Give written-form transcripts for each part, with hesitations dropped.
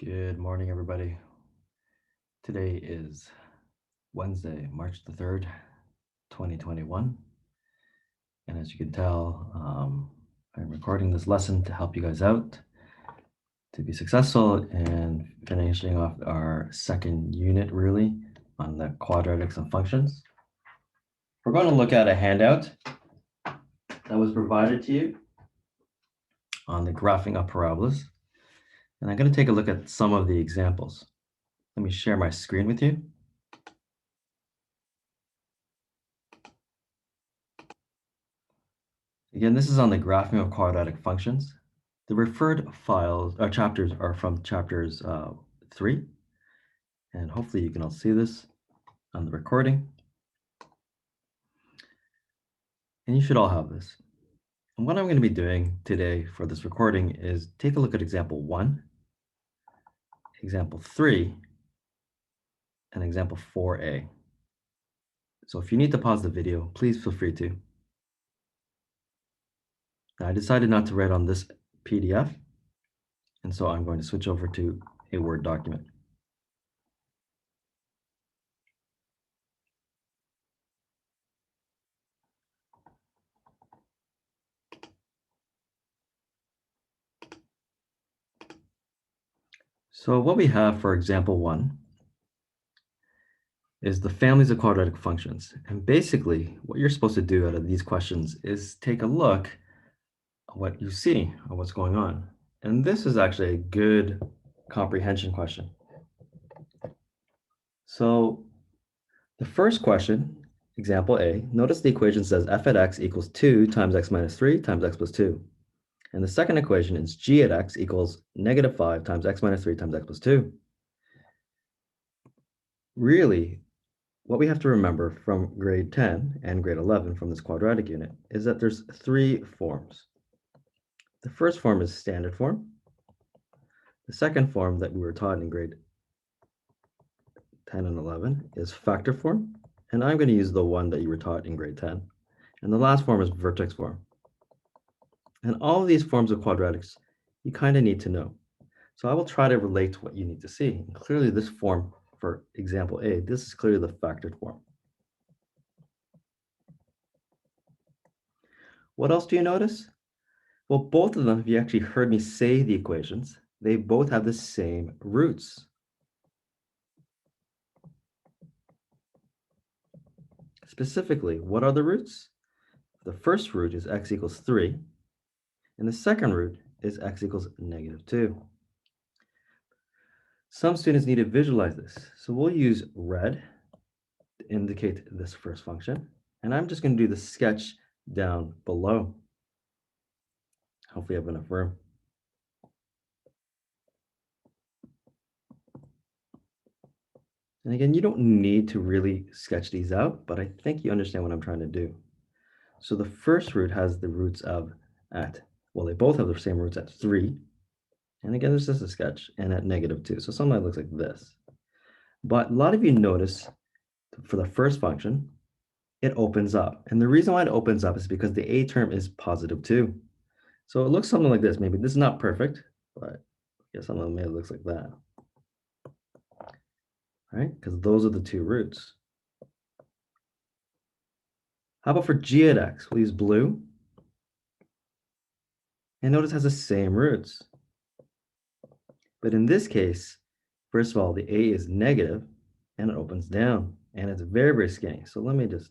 Good morning, everybody. Today is Wednesday, March the 3rd, 2021. And as you can tell, I'm recording this lesson to help you guys out to be successful and finishing off our second unit, really, on the quadratics and functions. We're going to look at a handout that was provided to you on the graphing of parabolas. And I'm going to take a look at some of the examples. Let me share my screen with you. Again, this is on the graphing of quadratic functions. The referred files or chapters are from chapters 3. And hopefully you can all see this on the recording. And you should all have this. And what I'm going to be doing today for this recording is take a look at example 1, example 3, and example 4a. So if you need to pause the video, please feel free to. Now, I decided not to write on this PDF, and so I'm going to switch over to a Word document. So what we have for example 1 is the families of quadratic functions. And basically, what you're supposed to do out of these questions is take a look at what you see or what's going on. And this is actually a good comprehension question. So the first question, example A, notice the equation says f at x equals 2 times x minus 3 times x plus 2. And the second equation is g at x equals negative 5 times x minus 3 times x plus 2. Really, what we have to remember from grade 10 and grade 11 from this quadratic unit is that there's 3 forms. The first form is standard form. The second form that we were taught in grade 10 and 11 is factor form. And I'm going to use the one that you were taught in grade 10. And the last form is vertex form. And all of these forms of quadratics, you kind of need to know. So I will try to relate to what you need to see. And clearly this form, for example A, this is clearly the factored form. What else do you notice? Well, both of them, if you actually heard me say the equations, they both have the same roots. Specifically, what are the roots? The first root is x equals 3, and the second root is x equals negative 2. Some students need to visualize this, so we'll use red to indicate this first function, and I'm just going to do the sketch down below. Hopefully I have enough room. And again, you don't need to really sketch these out, but I think you understand what I'm trying to do. So the first root has the roots of well, they both have the same roots at 3. And again, this is a sketch, and at negative 2. So something that looks like this. But a lot of you notice for the first function, it opens up. And the reason why it opens up is because the a term is positive 2. So it looks something like this. Maybe this is not perfect, but yeah, something maybe looks like that. Right? Because those are the two roots. How about for g at x? We'll use blue. And notice it has the same roots. But in this case, first of all, the a is negative, and it opens down. And it's very, very skinny. So let me just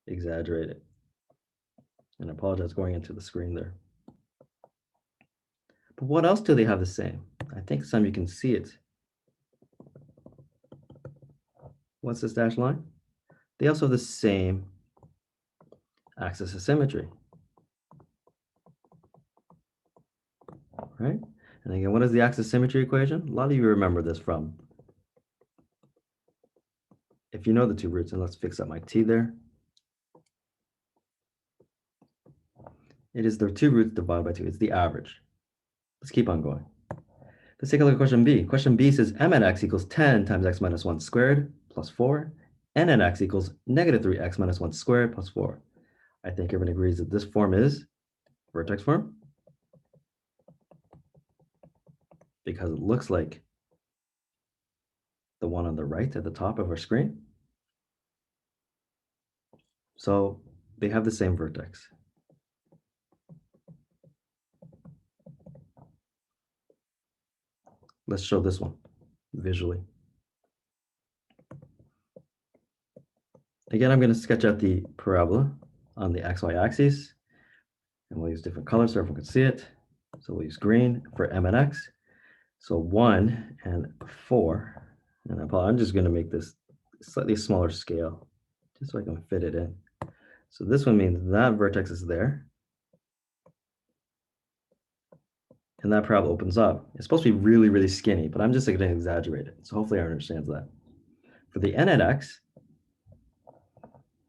exaggerate it. And I apologize going into the screen there. But what else do they have the same? I think some you can see it. What's this dashed line? They also have the same axis of symmetry. Right? And again, what is the axis symmetry equation? A lot of you remember this from, if you know the two roots, and let's fix up my t there. It is the two roots divided by 2. It's the average. Let's keep on going. Let's take a look at question B. Question B says m at x equals 10 times x minus 1 squared plus 4. N at x equals negative 3x minus 1 squared plus 4. I think everyone agrees that this form is vertex form. because it looks like the one on the right at the top of our screen. So they have the same vertex. Let's show this one visually. Again, I'm going to sketch out the parabola on the XY axis, and we'll use different colors so everyone can see it. So we'll use green for M and X. So 1 and 4, and I'm just going to make this slightly smaller scale, just so I can fit it in. So this one means that vertex is there, and that parabola opens up. It's supposed to be really, really skinny, but I'm just going to exaggerate it. So hopefully everyone understands that. For the N at X,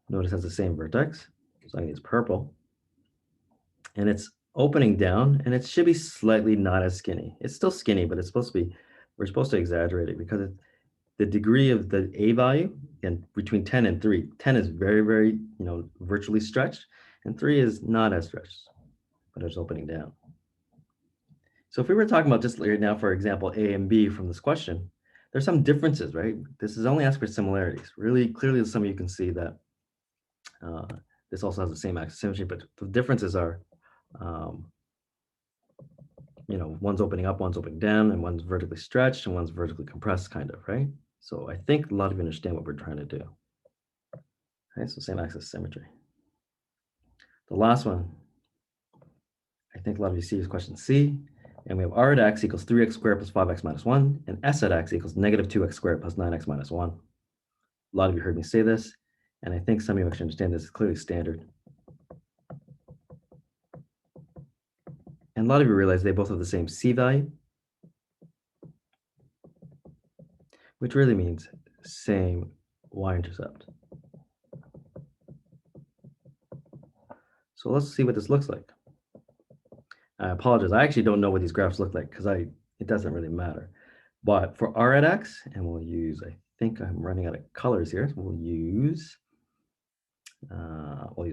notice it has the same vertex, so I think it's purple. And it's opening down, and it should be slightly not as skinny. It's still skinny, but it's supposed to be, we're supposed to exaggerate it because the degree of the A value, and between 10 and 3, 10 is very, very, virtually stretched, and 3 is not as stretched, but it's opening down. So if we were talking about just right now, for example, A and B from this question, there's some differences, right? This is only asked for similarities. Really clearly, some of you can see that this also has the same axis symmetry, but the differences are, one's opening up, one's opening down, and one's vertically stretched, and one's vertically compressed, kind of, right? So I think a lot of you understand what we're trying to do. Okay, so same axis symmetry. The last one, I think a lot of you see is question C, and we have R at X equals 3x squared plus 5x minus 1, and S at X equals negative 2x squared plus 9x minus 1. A lot of you heard me say this, and I think some of you actually understand this is clearly standard. And a lot of you realize they both have the same C value, which really means same y-intercept. So let's see what this looks like. I apologize, I actually don't know what these graphs look like because it doesn't really matter. But for R at X, and we'll use, I think I'm running out of colors here, so we'll use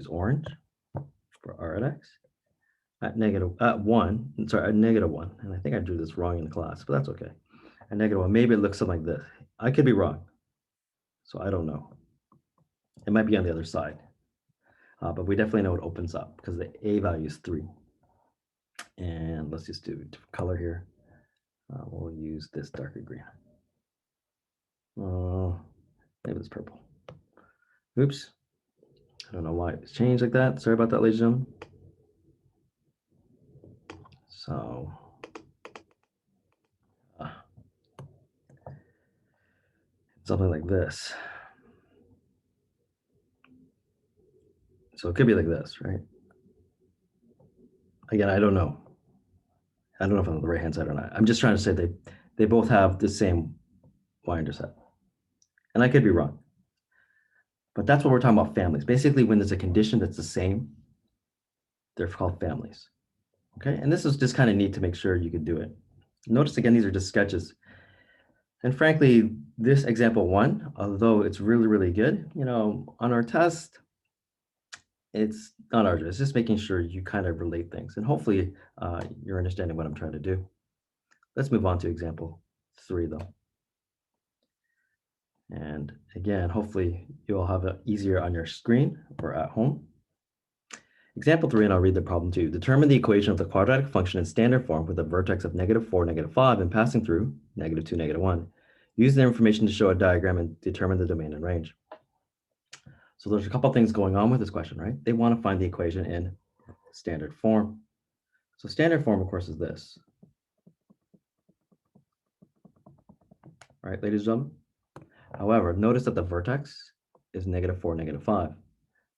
orange for R at X at negative 1, and I think I drew this wrong in the class, but that's okay. At negative 1, maybe it looks something like this. I could be wrong, so I don't know. It might be on the other side, but we definitely know it opens up because the A value is 3. And let's just do a different color here. We'll use this darker green. Maybe it's purple. Oops. I don't know why it's changed like that. Sorry about that, ladies and gentlemen. So something like this. So it could be like this, right? Again, I don't know. I don't know if I'm on the right-hand side or not. I'm just trying to say they both have the same y-intercept. And I could be wrong. But that's what we're talking about, families. Basically, when there's a condition that's the same, they're called families. Okay, and this is just kind of neat to make sure you could do it. Notice again, these are just sketches. And frankly, this example 1, although it's really, really good, on our test, it's not arduous. It's just making sure you kind of relate things. And hopefully you're understanding what I'm trying to do. Let's move on to example 3, though. And again, hopefully you'll have it easier on your screen or at home. Example 3, and I'll read the problem too. Determine the equation of the quadratic function in standard form with a vertex of -4, -5, and passing through -2, -1. Use the information to show a diagram and determine the domain and range. So there's a couple things going on with this question, right? They want to find the equation in standard form. So standard form, of course, is this. Right, ladies and gentlemen? However, notice that the vertex is -4, -5.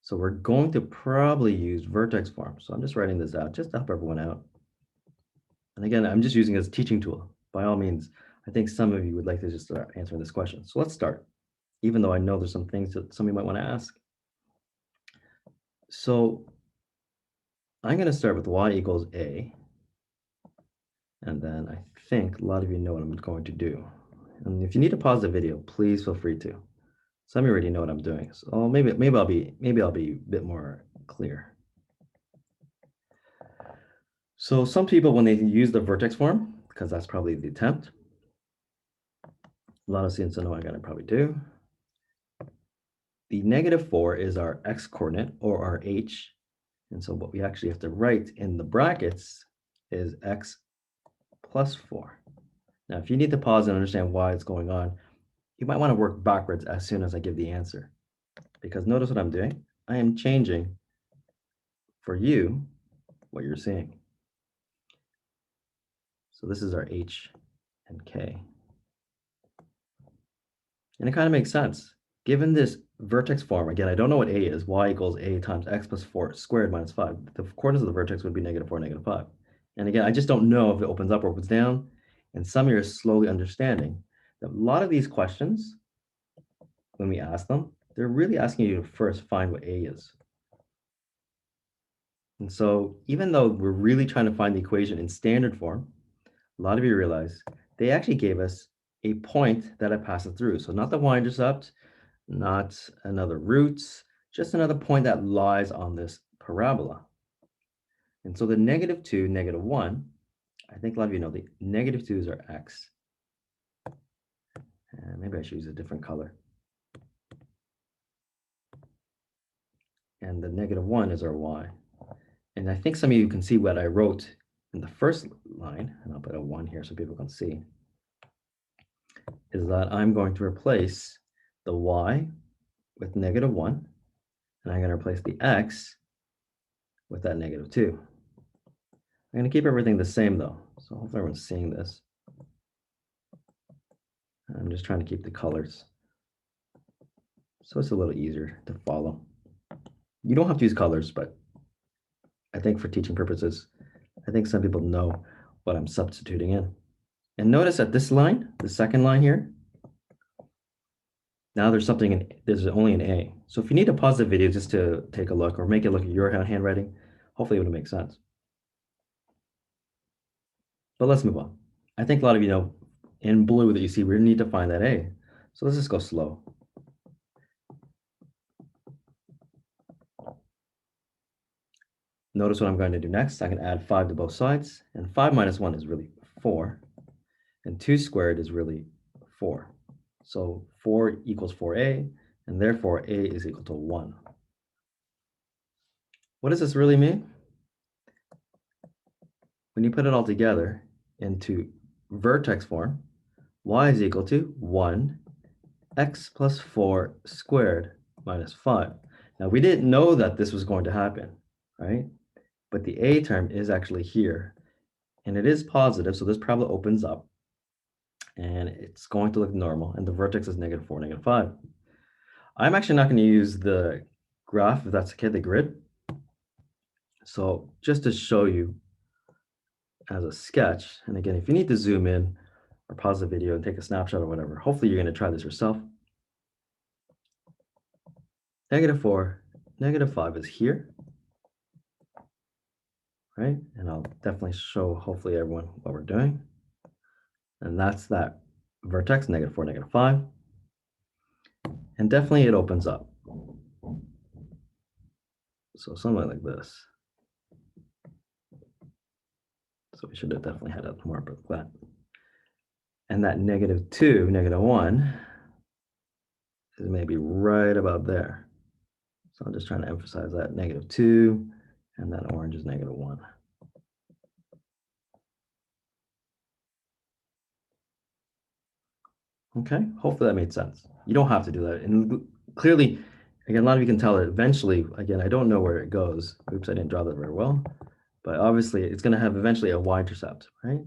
So we're going to probably use vertex form. So I'm just writing this out just to help everyone out. And again, I'm just using it as a teaching tool. By all means, I think some of you would like to just start answering this question. So let's start, even though I know there's some things that some of you might want to ask. So I'm going to start with y equals a. And then I think a lot of you know what I'm going to do. And if you need to pause the video, please feel free to. Some of you already know what I'm doing. So maybe I'll be a bit more clear. So some people, when they use the vertex form, because that's probably the attempt. A lot of students don't know what I'm going to probably do. The -4 is our x coordinate, or our h. And so what we actually have to write in the brackets is x plus 4. Now, if you need to pause and understand why it's going on, you might want to work backwards as soon as I give the answer. Because notice what I'm doing. I am changing for you what you're seeing. So this is our h and k. And it kind of makes sense. Given this vertex form, again, I don't know what a is, y equals a times x plus 4 squared minus 5. The coordinates of the vertex would be -4, -5. And again, I just don't know if it opens up or opens down. And some of you are slowly understanding that a lot of these questions, when we ask them, they're really asking you to first find what a is. And so even though we're really trying to find the equation in standard form, a lot of you realize they actually gave us a point that I pass it through. So not the y-intercept, not another root, just another point that lies on this parabola. And so the -2, -1, I think a lot of you know the -2 is our x. And maybe I should use a different color. And the -1 is our y. And I think some of you can see what I wrote in the first line, and I'll put a 1 here so people can see, is that I'm going to replace the y with -1, and I'm going to replace the x with that -2. I'm going to keep everything the same though, so hopefully everyone's seeing this. I'm just trying to keep the colors so it's a little easier to follow. You don't have to use colors, but I think for teaching purposes, I think some people know what I'm substituting in. And notice that this line, the second line here, now there's only an A. So if you need to pause the video just to take a look or make it look at your handwriting, hopefully it would make sense. But let's move on. I think a lot of you know in blue that you see we need to find that A. So let's just go slow. Notice what I'm going to do next. I can add 5 to both sides, and 5 minus 1 is really 4, and 2 squared is really 4. So 4 equals 4a, and therefore a is equal to 1. What does this really mean? When you put it all together into vertex form, y is equal to 1 x plus 4 squared minus 5. Now, we didn't know that this was going to happen, right? But the a term is actually here, and it is positive, so this parabola opens up, and it's going to look normal, and the vertex is -4, -5. I'm actually not going to use the graph, if that's okay, the grid. So just to show you as a sketch, and again, if you need to zoom in or pause the video and take a snapshot or whatever, hopefully you're going to try this yourself. -4, -5 is here, right? And I'll definitely show hopefully everyone what we're doing. And that's that vertex, -4, -5. And definitely it opens up. So something like this. So we should have definitely had a more like that. And that -2, -1 is maybe right about there. So I'm just trying to emphasize that -2, and that orange is -1. Okay, hopefully that made sense. You don't have to do that. And clearly, again, a lot of you can tell that eventually, again, I don't know where it goes. Oops, I didn't draw that very well. But obviously, it's going to have eventually a y-intercept, right?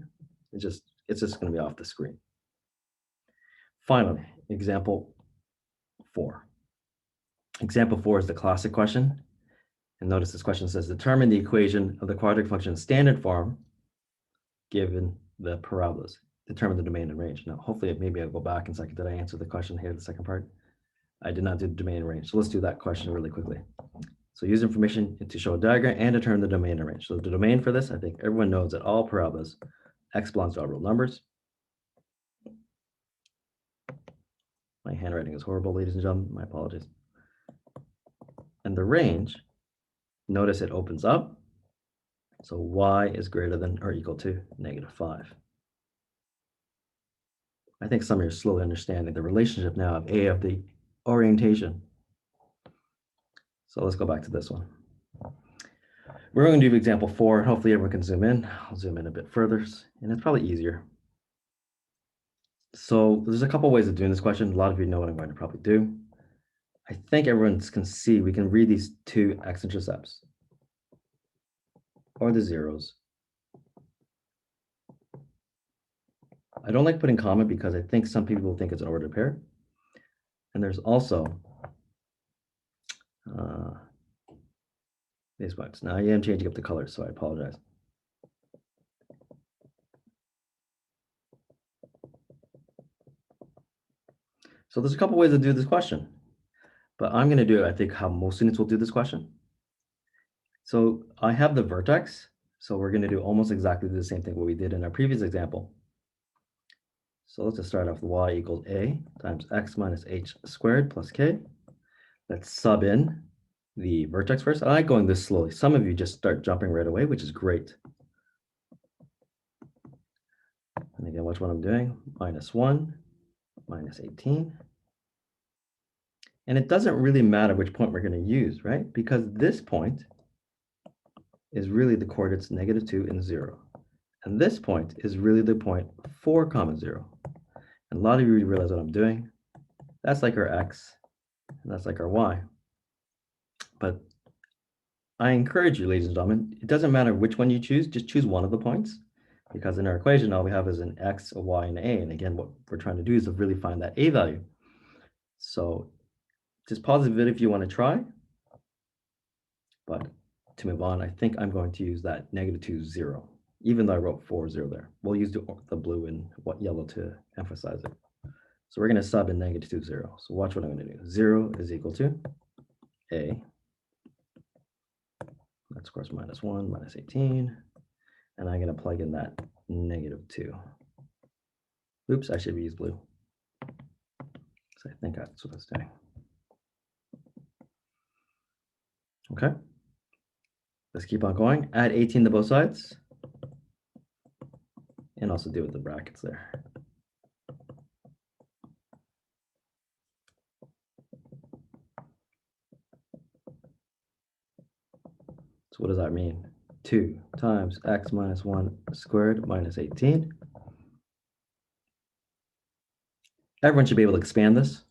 It's just going to be off the screen. Finally, example 4. Example 4 is the classic question. And notice this question says, determine the equation of the quadratic function in standard form given the parabolas. Determine the domain and range. Now, hopefully, maybe I'll go back in a second. Did I answer the question here, the second part? I did not do the domain and range. So let's do that question really quickly. So use information to show a diagram and determine the domain and range. So the domain for this, I think everyone knows that all parabolas, x belongs to all real numbers. My handwriting is horrible, ladies and gentlemen. My apologies. And the range, notice it opens up. So y is greater than or equal to -5. I think some of you are slowly understanding the relationship now of A of the orientation. So let's go back to this one. We're going to do example 4. Hopefully everyone can zoom in. I'll zoom in a bit further, and it's probably easier. So there's a couple ways of doing this question. A lot of you know what I'm going to probably do. I think everyone can see, we can read these two x-intercepts or the zeros. I don't like putting comma because I think some people think it's an ordered pair. And there's also these ones. Now I am changing up the colors, so I apologize. So there's a couple ways to do this question, but I'm going to do it, I think, how most students will do this question. So I have the vertex, so we're going to do almost exactly the same thing what we did in our previous example. So let's just start off with y equals a times x minus h squared plus k. Let's sub in the vertex first. I like going this slowly. Some of you just start jumping right away, which is great. And again, watch what I'm doing. Minus 1, minus 18. And it doesn't really matter which point we're going to use, right? Because this point is really the coordinates -2 and 0. And this point is really the point 4, 0. And a lot of you realize what I'm doing. That's like our x, and that's like our y. But I encourage you, ladies and gentlemen, it doesn't matter which one you choose, just choose one of the points. Because in our equation, all we have is an x, a y, and an a. And again, what we're trying to do is to really find that a value. So just pause the video if you want to try. But to move on, I think I'm going to use that -2, 0, even though I wrote 4, 0 there. We'll use the blue and yellow to emphasize it. So we're going to sub in -2, 0. So watch what I'm going to do. 0 is equal to a. That's, of course, minus 1, minus 18. And I'm going to plug in that -2. Oops, I should use blue. So I think that's what it's doing. Okay. Let's keep on going. Add 18 to both sides. And also do with the brackets there. So what does that mean? 2 times x minus 1 squared minus 18. Everyone should be able to expand this.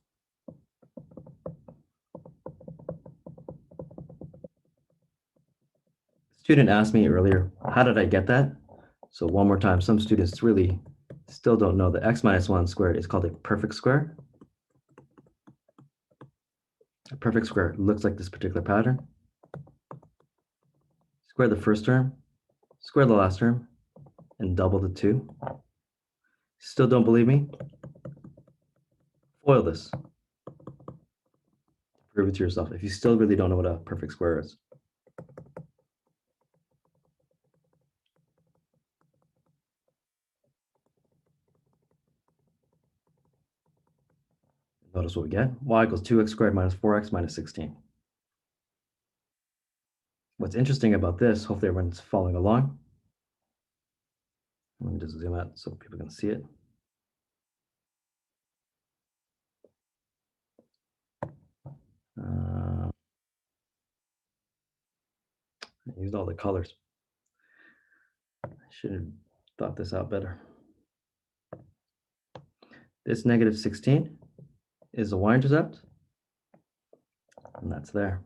Student asked me earlier, how did I get that? So one more time, some students really still don't know that x minus 1 squared is called a perfect square. A perfect square looks like this particular pattern. Square the first term, square the last term, and double the 2. Still don't believe me? Foil this. Prove it to yourself if you still really don't know what a perfect square is. Notice what we get. Y equals 2x squared minus 4x minus 16. What's interesting about this, hopefully everyone's following along. Let me just zoom out so people can see it. I used all the colors. I should have thought this out better. This -16 is the y-intercept, and that's there.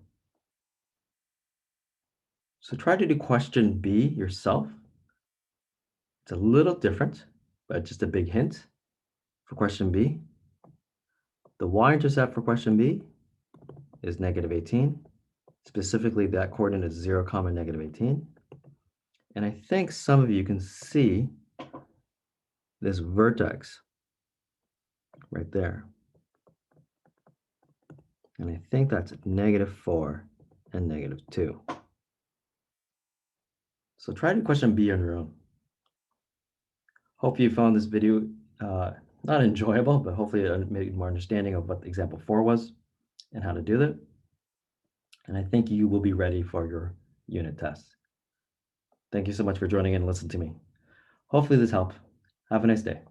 So try to do question B yourself. It's a little different, but just a big hint for question B. The y-intercept for question B is -18. Specifically, that coordinate is 0, -18. And I think some of you can see this vertex right there. And I think that's -4 and -2. So try to question B on your own. Hope you found this video not enjoyable, but hopefully it made more understanding of what example 4 was and how to do that. And I think you will be ready for your unit test. Thank you so much for joining in and listening to me. Hopefully this helped. Have a nice day.